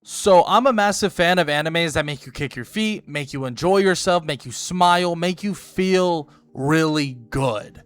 So I'm a massive fan of animes that make you kick your feet, make you enjoy yourself, make you smile, make you feel really good.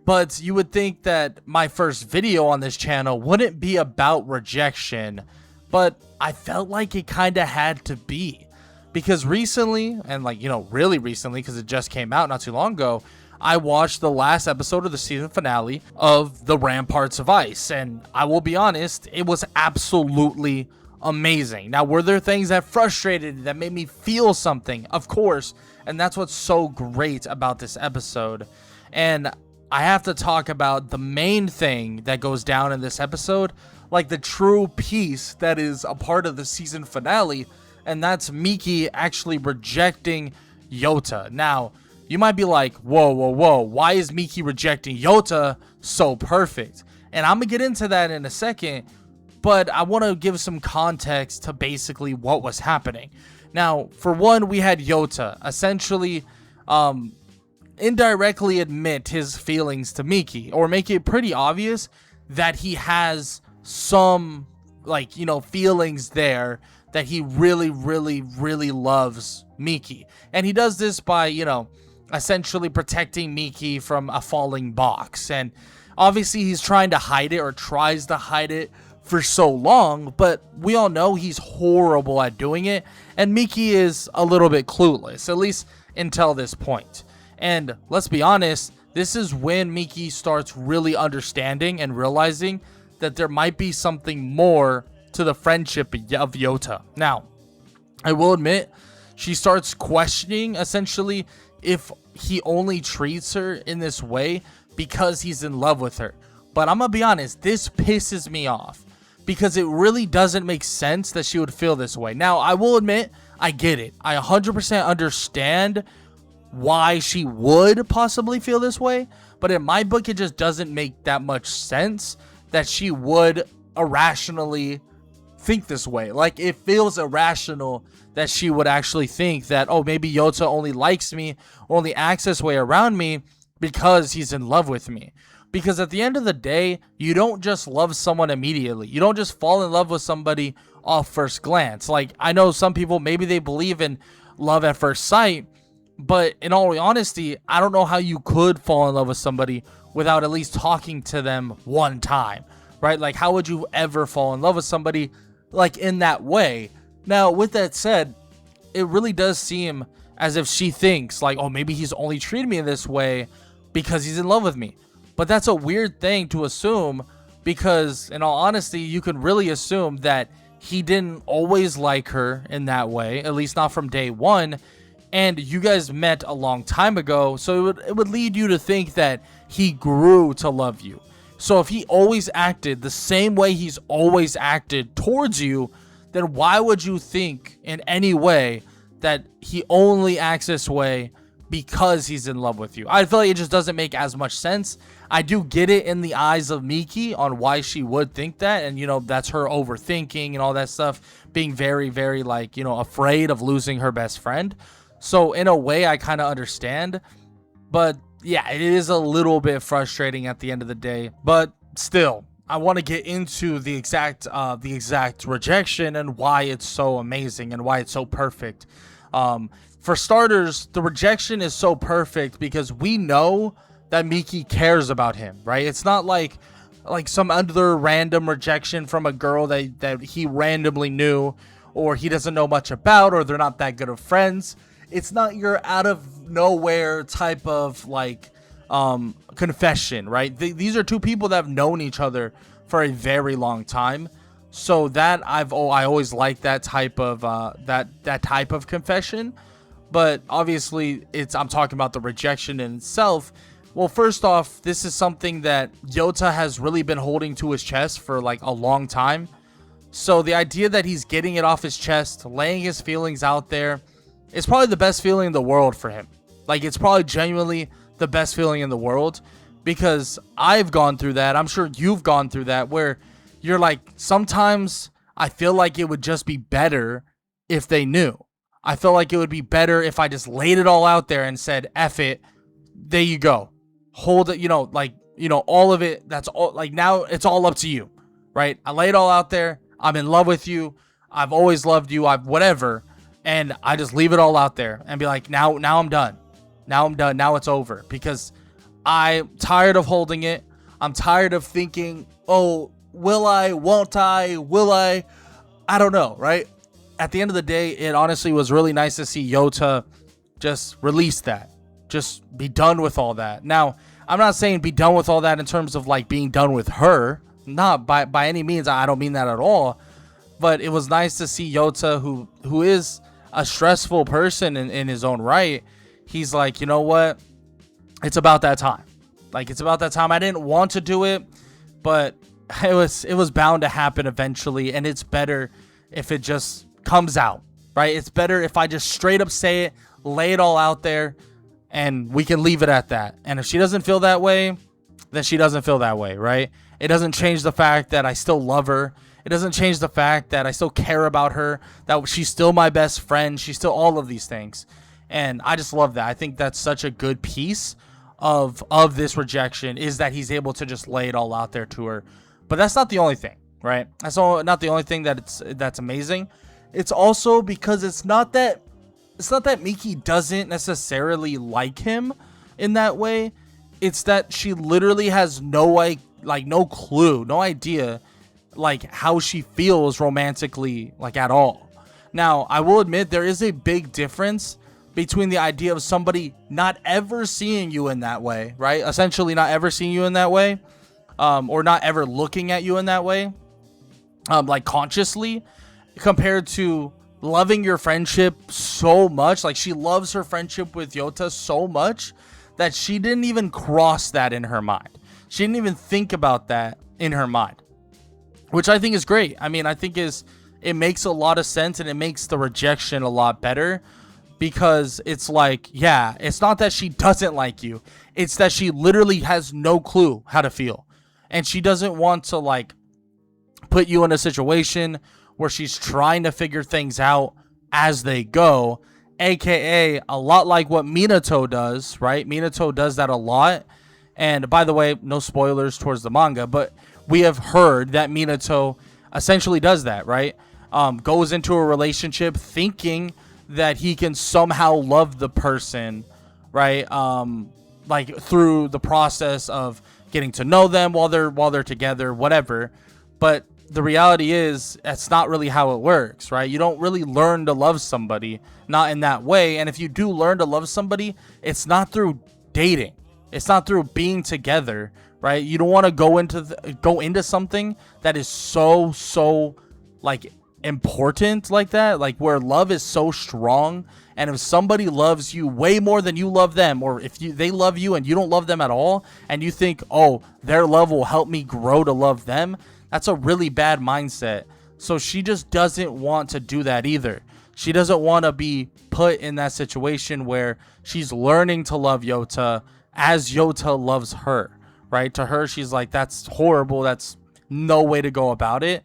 But you would think that my first video on this channel wouldn't be about rejection, but I felt like it kind of had to be. Because recently, and really recently, because it just came out not too long ago, I watched the last episode of the season finale of The Ramparts of Ice, and I will be honest, it was absolutely amazing. Now, were there things that frustrated, that made me feel something? Of course, and that's what's so great about this episode. And I have to talk about the main thing that goes down in this episode, like the true piece that is a part of the season finale, and that's Miki actually rejecting Yota. Now, you might be like, whoa, whoa, whoa, why is Miki rejecting Yota so perfect? And I'm going to get into that in a second, but I want to give some context to basically what was happening. Now, for one, we had Yota essentially indirectly admit his feelings to Miki, or make it pretty obvious that he has some, feelings there, that he really, really, really loves Miki. And he does this by, essentially protecting Miki from a falling box. And obviously he's trying to hide it, or tries to hide it for so long, but we all know he's horrible at doing it, and Miki is a little bit clueless, at least until this point. And let's be honest, this is when Miki starts really understanding and realizing that there might be something more to the friendship of Yota. Now, I will admit, she starts questioning essentially if he only treats her in this way because he's in love with her. But I'm gonna be honest, this pisses me off, because it really doesn't make sense that she would feel this way. Now, I will admit, I get it. I 100% understand why she would possibly feel this way, but in my book, it just doesn't make that much sense that she would irrationally think this way. Like, it feels irrational that she would actually think that, oh, maybe Yota only likes me, or only acts this way around me because he's in love with me. Because at the end of the day, you don't just love someone immediately. You don't just fall in love with somebody off first glance. Like, I know some people, maybe they believe in love at first sight, but in all honesty, I don't know how you could fall in love with somebody without at least talking to them one time, right? Like, how would you ever fall in love with somebody like in that way? Now, with that said, it really does seem as if she thinks like, oh, maybe he's only treated me in this way because he's in love with me. But that's a weird thing to assume, because in all honesty, you can really assume that he didn't always like her in that way, at least not from day one. And you guys met a long time ago, so it would lead you to think that he grew to love you. So if he always acted the same way he's always acted towards you, then why would you think in any way that he only acts this way because he's in love with you? I feel like it just doesn't make as much sense. I do get it in the eyes of Miki on why she would think that, and that's her overthinking and all that stuff, being very, very afraid of losing her best friend. So in a way, I kind of understand, but yeah, it is a little bit frustrating at the end of the day. But still, I want to get into the exact rejection and why it's so amazing and why it's so perfect. For starters, the rejection is so perfect because we know that Miki cares about him, right? It's not like some other random rejection from a girl that he randomly knew, or he doesn't know much about, or they're not that good of friends. It's not your out of nowhere type of confession, right? These are two people that have known each other for a very long time. So that I always like that type of that type of confession. But obviously, I'm talking about the rejection in itself. Well, first off, this is something that Yota has really been holding to his chest for a long time. So the idea that he's getting it off his chest, laying his feelings out there, is probably the best feeling in the world for him. It's probably genuinely the best feeling in the world, because I've gone through that. I'm sure you've gone through that, where you're like, sometimes I feel like it would just be better if they knew. I feel like it would be better if I just laid it all out there and said, F it, there you go. Hold it, all of it. That's all, now it's all up to you, right? I lay it all out there. I'm in love with you. I've always loved you, I've whatever, and I just leave it all out there and be like, now I'm done. Now I'm done. Now it's over, because I'm tired of holding it. I'm tired of thinking, oh, will I, won't I, will I don't know, right? At the end of the day, it honestly was really nice to see Yota just release that. Just be done with all that. Now, I'm not saying be done with all that in terms of like being done with her. Not by any means. I don't mean that at all. But it was nice to see Yota, who is a stressful person in his own right. He's like, you know what? It's about that time. Like, it's about that time. I didn't want to do it, but it was bound to happen eventually, and it's better if it just comes out, right? It's better if I just straight up say it, lay it all out there, and we can leave it at that. And if she doesn't feel that way, then she doesn't feel that way, right? It doesn't change the fact that I still love her. It doesn't change the fact that I still care about her, that she's still my best friend. She's still all of these things. And I just love that. I think that's such a good piece of this rejection, is that he's able to just lay it all out there to her. But that's not the only thing, right? That's not the only thing that's amazing. It's also because it's not that Miki doesn't necessarily like him in that way. It's that she literally has no clue, no idea like how she feels romantically, like, at all. Now, I will admit there is a big difference between the idea of somebody not ever seeing you in that way, right? Essentially not ever seeing you in that way, or not ever looking at you in that way, like consciously, compared to loving your friendship so much. Like, she loves her friendship with Yota so much that she didn't even cross that in her mind. She didn't even think about that in her mind, which I think is great. I mean, I think it makes a lot of sense, and it makes the rejection a lot better. Because it's like, yeah, it's not that she doesn't like you. It's that she literally has no clue how to feel. And she doesn't want to, like, put you in a situation where she's trying to figure things out as they go. AKA a lot like what Minato does, right? Minato does that a lot. And by the way, no spoilers towards the manga, but we have heard that Minato essentially does that, right? Goes into a relationship thinking that he can somehow love the person, right? Like, through the process of getting to know them while they're together, whatever. But the reality is, that's not really how it works, right? You don't really learn to love somebody, not in that way. And if you do learn to love somebody, it's not through dating. It's not through being together, right? You don't want to go into something that is so like important like that, like where love is so strong. And if somebody loves you way more than you love them, or if they love you and you don't love them at all, and you think, oh, their love will help me grow to love them, that's a really bad mindset. So she just doesn't want to do that either. She doesn't want to be put in that situation where she's learning to love Yota as Yota loves her, right? To her, she's like, that's horrible. That's no way to go about it.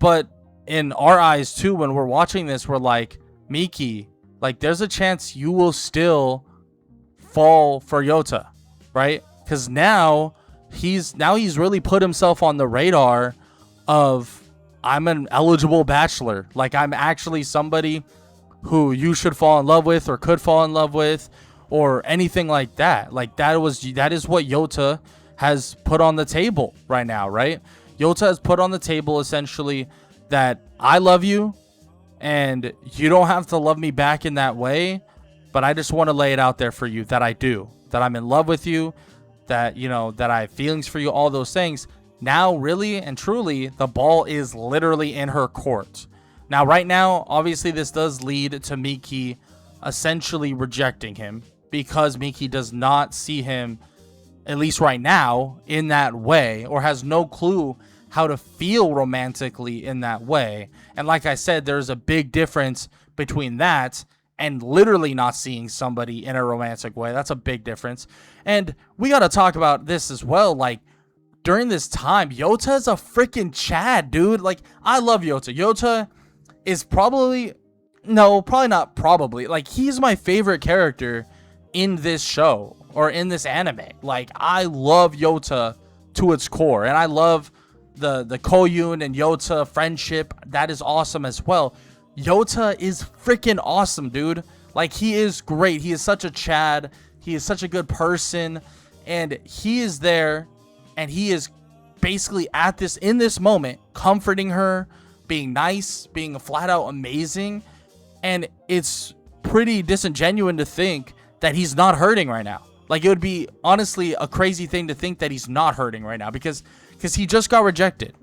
But in our eyes too, when we're watching this, we're like, Miki, like, there's a chance you will still fall for Yota, right? Because now he's really put himself on the radar of, I'm an eligible bachelor. Like, I'm actually somebody who you should fall in love with, or could fall in love with, or anything like that. Like, that is what Yota has put on the table right now, right? Yota has put on the table essentially that I love you, and you don't have to love me back in that way, but I just want to lay it out there for you that I do, that I'm in love with you, that, you know, that I have feelings for you, all those things. Now, really and truly, the ball is literally in her court. Now, right now, obviously, this does lead to Miki essentially rejecting him, because Miki does not see him, at least right now, in that way, or has no clue how to feel romantically in that way. And like I said, there's a big difference between that and literally not seeing somebody in a romantic way. That's a big difference. And we got to talk about this as well. Like, during this time, Yota is a freaking Chad, dude. Like, I love Yota. Yota is probably not probably. Like, he's my favorite character in this show, or in this anime. Like, I love Yota to its core. And I love the Koyun and Yota friendship, that is awesome as well. Yota is freaking awesome, dude. Like, he is great. He is such a Chad. He is such a good person, and he is there, and he is basically in this moment, comforting her, being nice, being flat out amazing. And it's pretty disingenuous to think that he's not hurting right now. Like, it would be honestly a crazy thing to think that he's not hurting right now, because he just got rejected.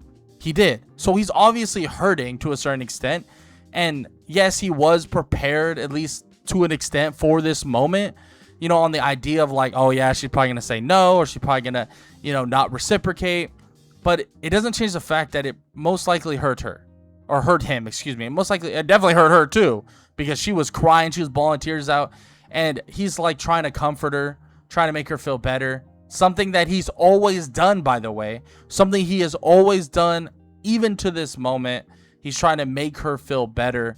He did. So he's obviously hurting to a certain extent. And yes, he was prepared, at least to an extent, for this moment, you know, on the idea of like, oh yeah, she's probably going to say no, or she's probably going to, you know, not reciprocate. But it doesn't change the fact that it most likely hurt her, or hurt him, excuse me. It definitely hurt her too, because she was crying, she was bawling tears out, and he's like trying to comfort her, trying to make her feel better. Something that he's always done, by the way. Something he has always done, even to this moment. He's trying to make her feel better,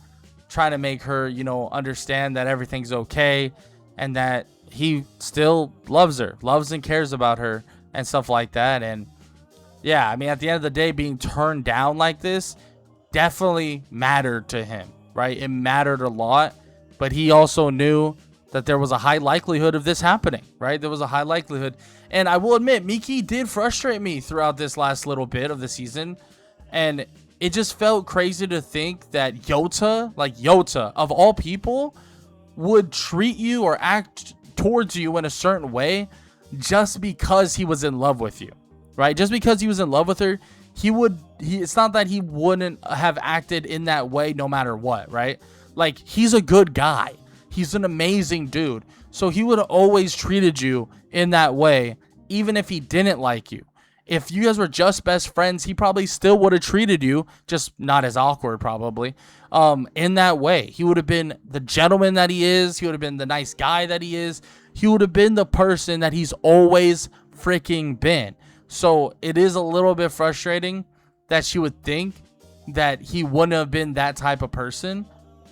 trying to make her, you know, understand that everything's okay, and that he still loves her, loves and cares about her, and stuff like that. And yeah, I mean, at the end of the day, being turned down like this definitely mattered to him, right? It mattered a lot, but he also knew that there was a high likelihood of this happening, right? There was a high likelihood. And I will admit, Miki did frustrate me throughout this last little bit of the season. And it just felt crazy to think that Yota, like Yota, of all people, would treat you or act towards you in a certain way just because he was in love with you, right? Just because he was in love with her, it's not that he wouldn't have acted in that way no matter what, right? Like, he's a good guy. He's an amazing dude. So he would have always treated you in that way, even if he didn't like you. If you guys were just best friends, he probably still would have treated you, just not as awkward probably, in that way. He would have been the gentleman that he is. He would have been the nice guy that he is. He would have been the person that he's always freaking been. So it is a little bit frustrating that she would think that he wouldn't have been that type of person,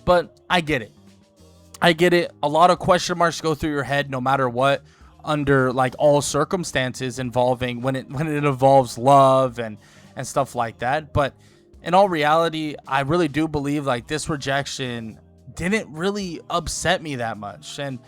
but I get it. I get it. A lot of question marks go through your head no matter what, under like all circumstances involving when it involves love and stuff like that. But in all reality, I really do believe like this rejection didn't really upset me that much. And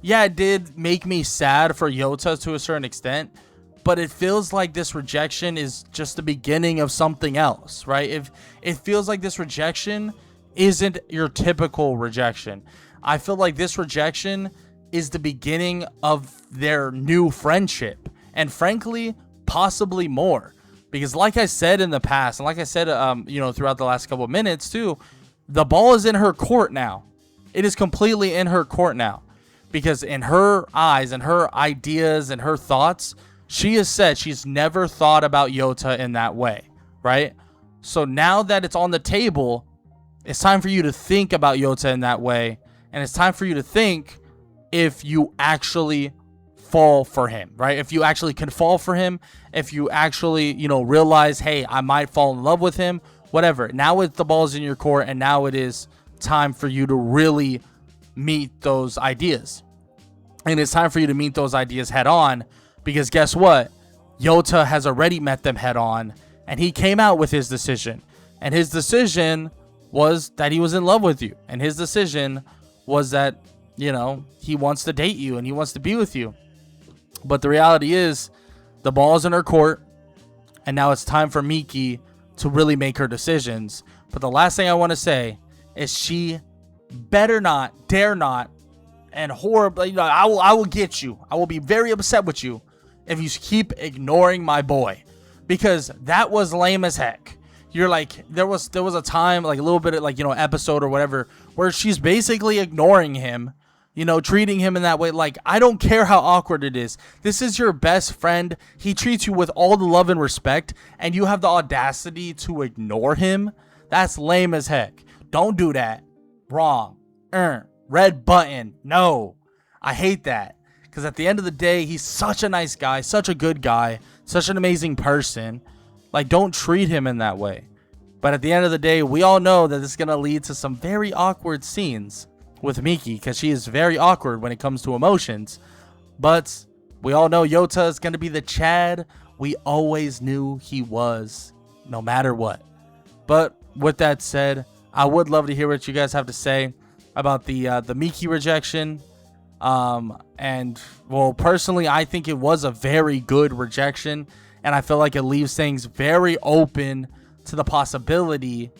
yeah, it did make me sad for Yota to a certain extent, but it feels like this rejection is just the beginning of something else, right? If it feels like this rejection isn't your typical rejection. I feel like this rejection is the beginning of their new friendship, and frankly, possibly more, because like I said in the past, and like I said, you know, throughout the last couple of minutes too, the ball is in her court now. It is completely in her court now, because in her eyes and her ideas and her thoughts, she has said she's never thought about Yota in that way, right? So now that it's on the table, it's time for you to think about Yota in that way, and it's time for you to think if you actually fall for him, right? If you actually can fall for him, if you actually, you know, realize, hey, I might fall in love with him, whatever. Now the ball's in your court, and now it is time for you to really meet those ideas. And it's time for you to meet those ideas head on, because guess what? Yota has already met them head on, and he came out with his decision. And his decision was that he was in love with you. And his decision was that, you know, he wants to date you and he wants to be with you. But the reality is, the ball's in her court, and now it's time for Miki to really make her decisions. But the last thing I want to say is she better not, dare not, and horribly, you know, I will get you. I will be very upset with you if you keep ignoring my boy, because that was lame as heck. You're like, there was a time, like a little bit of like, you know, episode or whatever, where she's basically ignoring him, you know, treating him in that way. Like, I don't care how awkward it is. This is your best friend. He treats you with all the love and respect, and you have the audacity to ignore him. That's lame as heck. Don't do that. Wrong. Red button. No. I hate that. Because at the end of the day, he's such a nice guy, such a good guy, such an amazing person. Like, don't treat him in that way. But at the end of the day, we all know that this is going to lead to some very awkward scenes with Miki, because she is very awkward when it comes to emotions. But we all know Yota is going to be the Chad we always knew he was. no matter what. But with that said, I would love to hear what you guys have to say about the Miki rejection. And well, personally, I think it was a very good rejection, and I feel like it leaves things very open to the possibility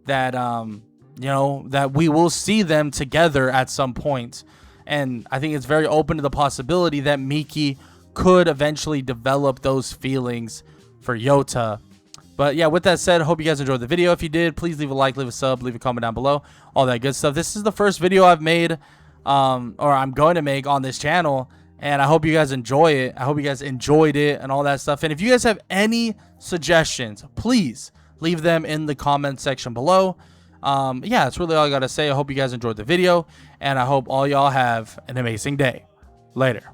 that that we will see them together at some point. And I think it's very open to the possibility that Miki could eventually develop those feelings for Yota. But yeah, with that said, I hope you guys enjoyed the video. If you did, please leave a like, leave a sub, leave a comment down below, all that good stuff. This is the first video I've made, or I'm going to make on this channel, and I hope you guys enjoy it. I hope you guys enjoyed it and all that stuff. And if you guys have any suggestions, please leave them in the comment section below. Yeah, that's really all I gotta say. I hope you guys enjoyed the video, and I hope all y'all have an amazing day. Later.